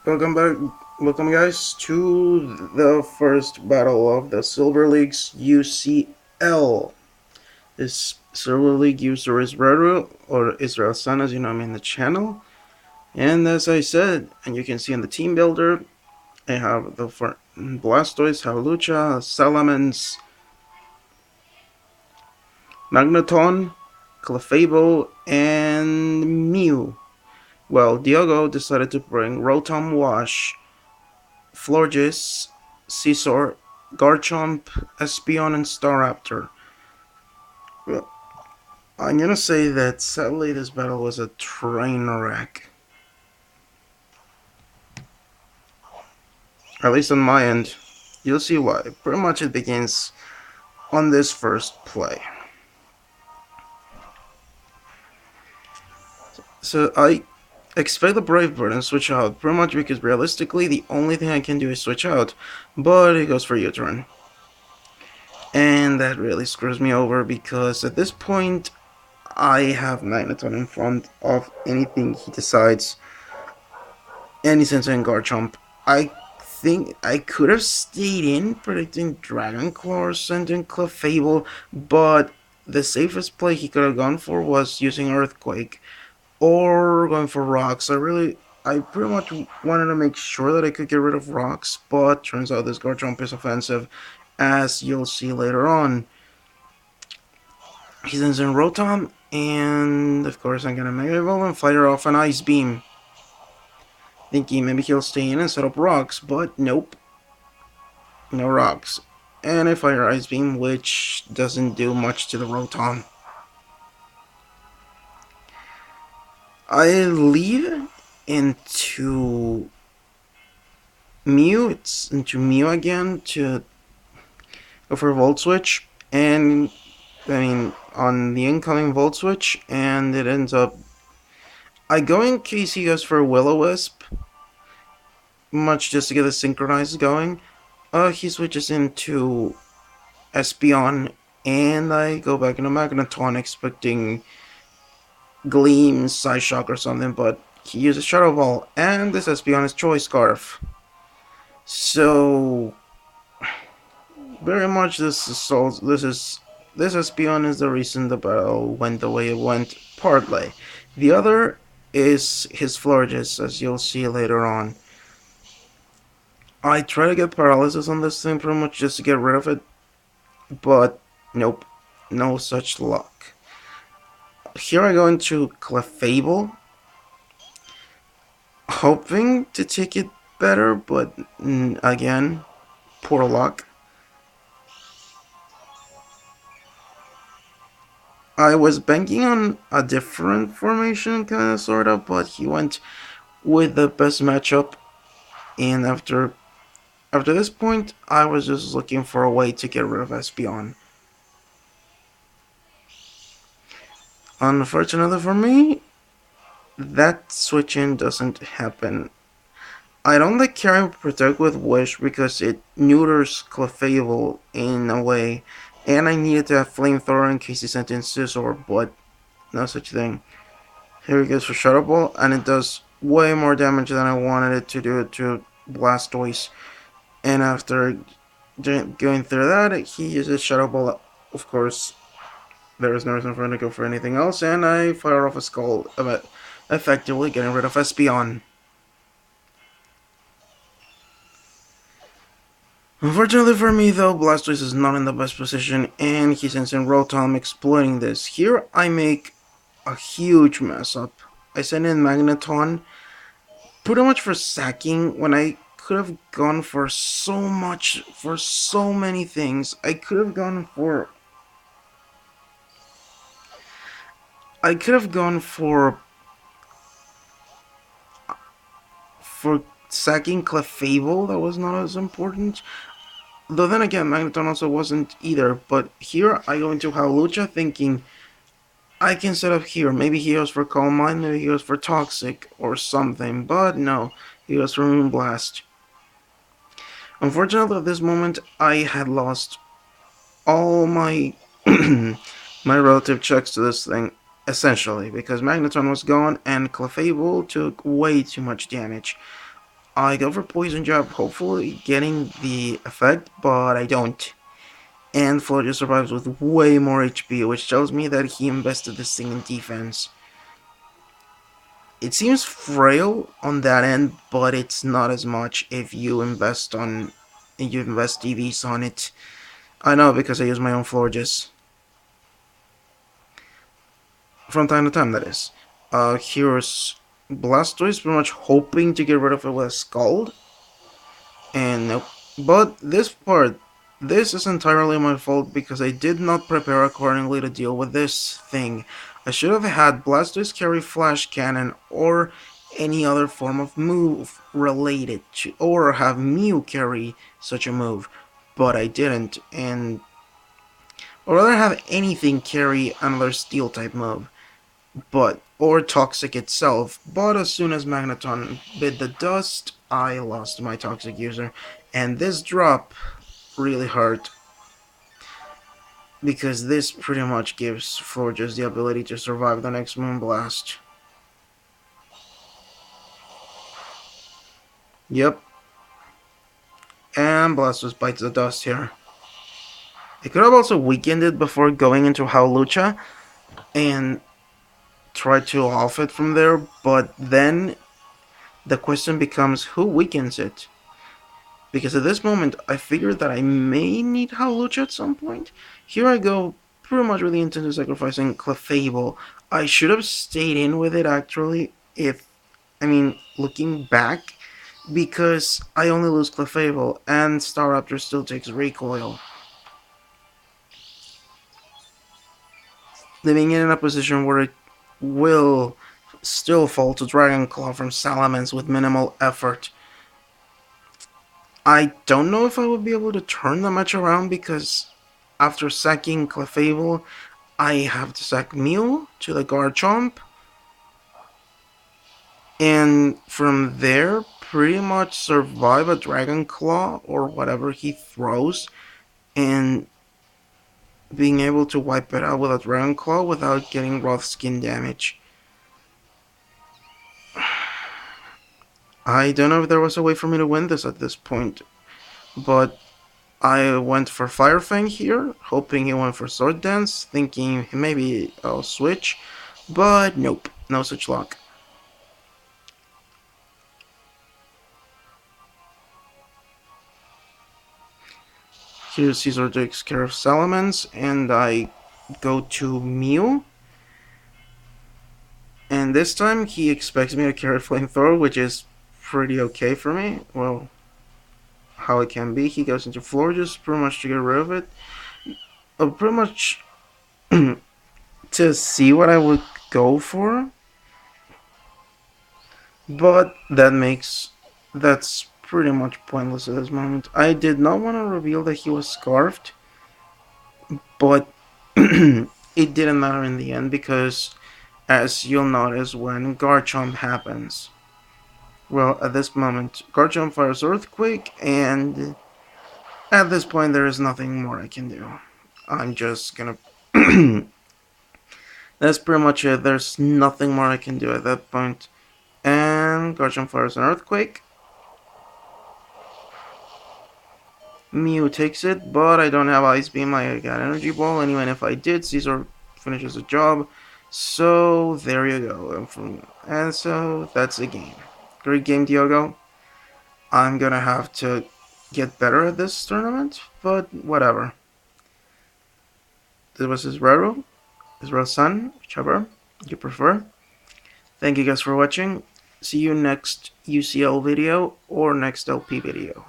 Welcome back, welcome guys to the first battle of the Silver League's UCL. This Silver League user is Raro, or Israel San as you know him in the channel. And as I said, and you can see in the team builder, I have the Blastoise, Hawlucha, Salamence, Magneton, Clefable, and Mew. Well, Diogo decided to bring Rotom Wash, Florges, Scizor, Garchomp, Espeon, and Staraptor. Well, I'm gonna say that sadly this battle was a train wreck. At least on my end. You'll see why. Pretty much it begins on this first play. So I expect the Brave Bird and switch out, pretty much because realistically the only thing I can do is switch out, but it goes for U-turn. And that really screws me over because at this point I have Magneton in front of anything he decides. Any sense in Garchomp. I think I could have stayed in predicting Dragon Claw or sending Clefable, but the safest play he could have gone for was using Earthquake or going for Rocks. I pretty much wanted to make sure that I could get rid of Rocks, but turns out this Garchomp is offensive, as you'll see later on. He sends in Rotom, and of course I'm gonna Mega Evolve and fire off an Ice Beam, thinking maybe he'll stay in and set up Rocks, but nope, no Rocks. And I fire Ice Beam, which doesn't do much to the Rotom. I lead into Mew, it's into Mew again to go for Volt Switch, and on the incoming Volt Switch, and it ends up I go in case he goes for Will-O-Wisp, much just to get the synchronized going. He switches into Espeon, and I go back into Magneton expecting Gleam, Psyshock, or something, but he uses Shadow Ball, and this Espeon is Choice Scarf. So very much this Espeon is the reason the battle went the way it went, partly. The other is his Florges, as you'll see later on. I try to get paralysis on this thing pretty much just to get rid of it, but nope, no such luck. Here I go into Clefable, hoping to take it better, but again, poor luck. I was banking on a different formation, kinda sorta, but he went with the best matchup, and after this point, I was just looking for a way to get rid of Espeon. Unfortunately for me, that switch in doesn't happen. I don't like carrying Protect with Wish because it neuters Clefable in a way, and I needed to have Flamethrower in case he sent in Scizor, but no such thing. Here he goes for Shadow Ball, and it does way more damage than I wanted it to do to Blastoise. And after going through that, he uses Shadow Ball. Of course, there is no reason for him to go for anything else, and I fire off a Skull, effectively getting rid of Espeon. Unfortunately for me though, Blastoise is not in the best position, and he sends in Rotom exploiting this. Here I make a huge mess up. I send in Magneton, pretty much for sacking, when I could have gone for so much, for so many things. I could have gone for sacking Clefable, that was not as important. Though then again, Magneton also wasn't either, but here I go into Hawlucha thinking I can set up here. Maybe he goes for Calm Mind, maybe he goes for Toxic or something, but no, he goes for Moonblast. Unfortunately, at this moment, I had lost all my my relative checks to this thing, essentially, because Magneton was gone and Clefable took way too much damage. I go for Poison Jab, hopefully getting the effect, but I don't. And Florida survives with way more HP, which tells me that he invested this thing in defense. It seems frail on that end, but it's not as much if you invest DVs on it. I know because I use my own Florges. From time to time, that is. Here's Blastoise, pretty much hoping to get rid of it with a Scald. And nope. But this is entirely my fault because I did not prepare accordingly to deal with this thing. I should have had Blastoise carry Flash Cannon or any other form of move related to, or have Mew carry such a move, but I didn't, or rather have anything carry another Steel type move, or Toxic itself. But as soon as Magneton bit the dust, I lost my Toxic user, and this drop really hurt because this pretty much gives Florges the ability to survive the next Moonblast. Yep, and Blastoise bites the dust here. It could have also weakened it before going into Howlucha and try to off it from there, but then the question becomes who weakens it? Because at this moment, I figured that I may need Howlucha at some point. Here I go, pretty much with the intent of sacrificing Clefable. I should have stayed in with it actually, looking back, because I only lose Clefable, and Staraptor still takes Recoil. Leaving it in a position where it will still fall to Dragon Claw from Salamence with minimal effort. I don't know if I would be able to turn the match around because after sacking Clefable, I have to sack Mew to the Garchomp. And from there, pretty much survive a Dragon Claw or whatever he throws and being able to wipe it out with a Dragon Claw without getting rough skin damage. I don't know if there was a way for me to win this at this point, but I went for Fire Fang here, hoping he went for Sword Dance, thinking maybe I'll switch, but nope, no such luck. Here Caesar takes care of Salamence, and I go to Mew. And this time he expects me to carry Flamethrower, which is pretty okay for me. Well, how it can be. He goes into Florges pretty much to get rid of it. Pretty much to see what I would go for. But that's pretty much pointless at this moment. I did not want to reveal that he was scarfed, but it didn't matter in the end because, as you'll notice, when Garchomp happens, well, at this moment, Garchomp fires Earthquake, and at this point, there is nothing more I can do. I'm just gonna. That's pretty much it. There's nothing more I can do at that point. And Garchomp fires an Earthquake. Mew takes it, but I don't have Ice Beam. I got Energy Ball. Anyway, if I did, Caesar finishes the job. So there you go. And so that's the game. Great game, Diogo. I'm gonna have to get better at this tournament, but whatever. This was his son, whichever you prefer. Thank you guys for watching. See you next UCL video or next LP video.